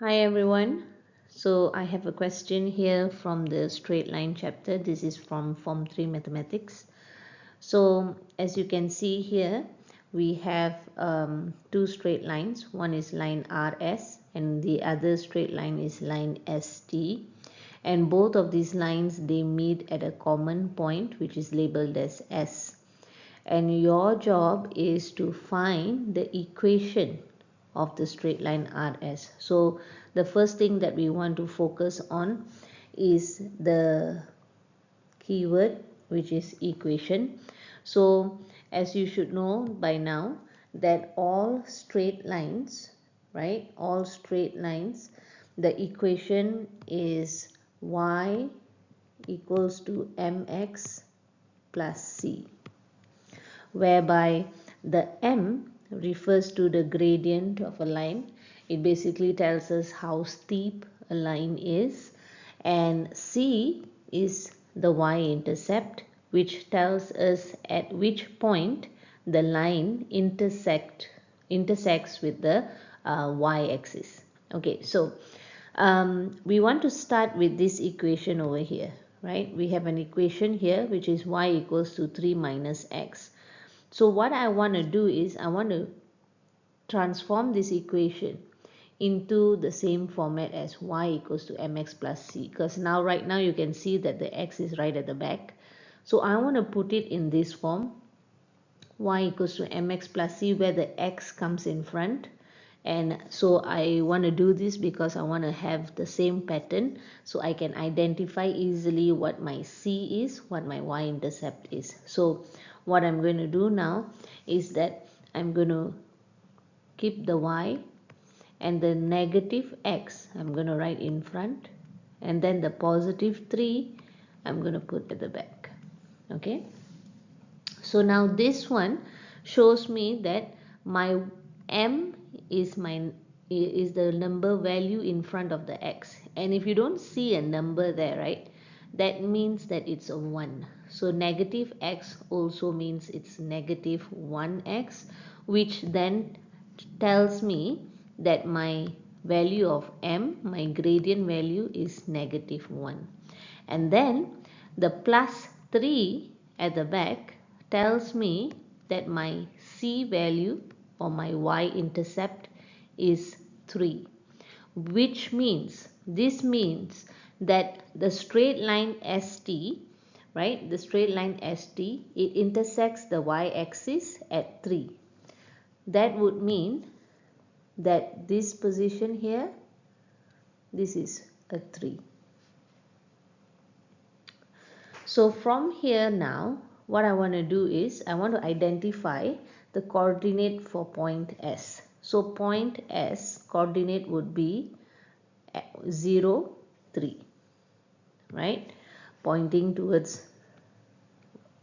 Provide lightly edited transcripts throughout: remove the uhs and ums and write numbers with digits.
Hi everyone. So I have a question here from the straight line chapter. This is from Form 3 Mathematics. So as you can see here, we have two straight lines. One is line RS and the other straight line is line ST. And both of these lines, they meet at a common point which is labeled as S. And your job is to find the equation of the straight line RS. So the first thing that we want to focus on is the keyword, which is equation. So as you should know by now that all straight lines, right, all straight lines, the equation is y equals to mx plus c, whereby the m refers to the gradient of a line. It basically tells us how steep a line is, and c is the y-intercept, which tells us at which point the line intersects with the y-axis. Okay, so we want to start with this equation over here, right? We have an equation here which is y equals to 3 minus x. So what I want to do is I want to transform this equation into the same format as y equals to mx plus c, because right now you can see that the x is right at the back. So I want to put it in this form, y equals to mx plus c, where the x comes in front. And so I want to do this because I want to have the same pattern so I can identify easily what my c is, what my y-intercept is. So what I'm going to do now is that I'm going to keep the y and the negative x I'm going to write in front, and then the positive 3 I'm going to put at the back. Okay, so now this one shows me that my m is the number value in front of the x, and if you don't see a number there, right, that means that it's a 1. So negative x also means it's negative 1x, which then tells me that my value of m, my gradient value, is negative 1. And then the plus 3 at the back tells me that my c value or my y-intercept is 3, which means, this means that the straight line ST, right, the straight line ST, it intersects the y-axis at 3. That would mean that this position here, this is a 3. So from here now, what I want to do is I want to identify the coordinate for point S. So point S coordinate would be 0, 3, right? Pointing towards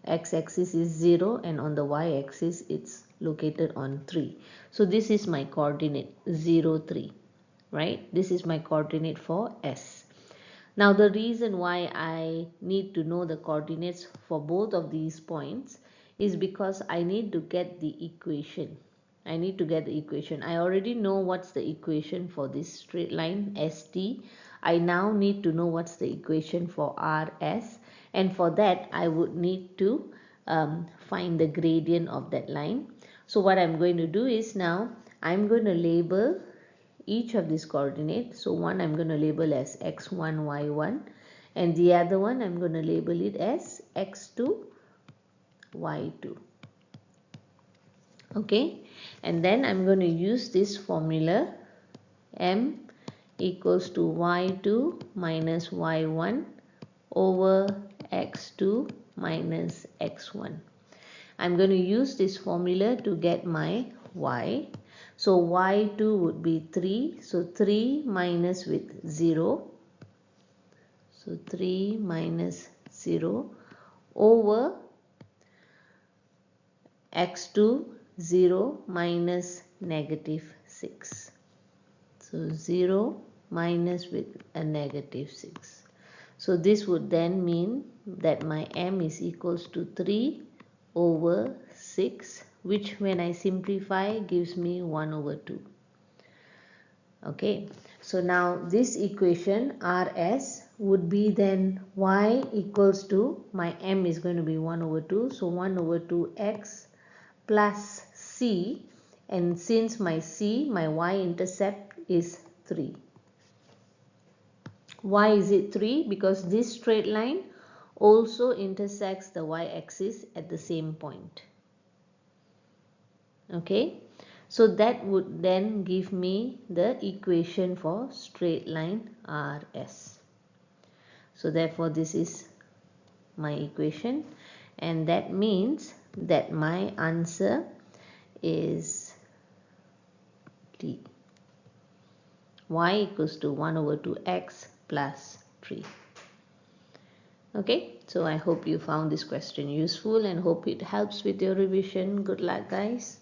x-axis is 0 and on the y-axis it's located on 3. So this is my coordinate 0, 3, right? This is my coordinate for S. Now the reason why I need to know the coordinates for both of these points is because I need to get the equation. I need to get the equation. I already know what's the equation for this straight line ST. I now need to know what's the equation for RS, and for that I would need to find the gradient of that line. So what I'm going to do is now I'm going to label each of these coordinates. So one I'm going to label as x1, y1, and the other one I'm going to label it as x2, y2. Okay, and then I'm going to use this formula, m equals to y2 minus y1 over x2 minus x1. I'm going to use this formula to get my y. So y2 would be 3. So 3 minus with 0. So 3 minus 0 over x2, 0 minus negative 6. So 0 minus with a negative 6. So this would then mean that my m is equals to 3 over 6, which when I simplify gives me 1 over 2. Okay, so now this equation RS would be then y equals to, my m is going to be 1 over 2, so 1 over 2x plus c, and since my c, my y-intercept is 3. Why is it 3? Because this straight line also intersects the y-axis at the same point. Okay, so that would then give me the equation for straight line RS. So therefore this is my equation, and that means that my answer is D. Y equals to 1 over 2x plus 3. Okay, so I hope you found this question useful and hope it helps with your revision. Good luck, guys.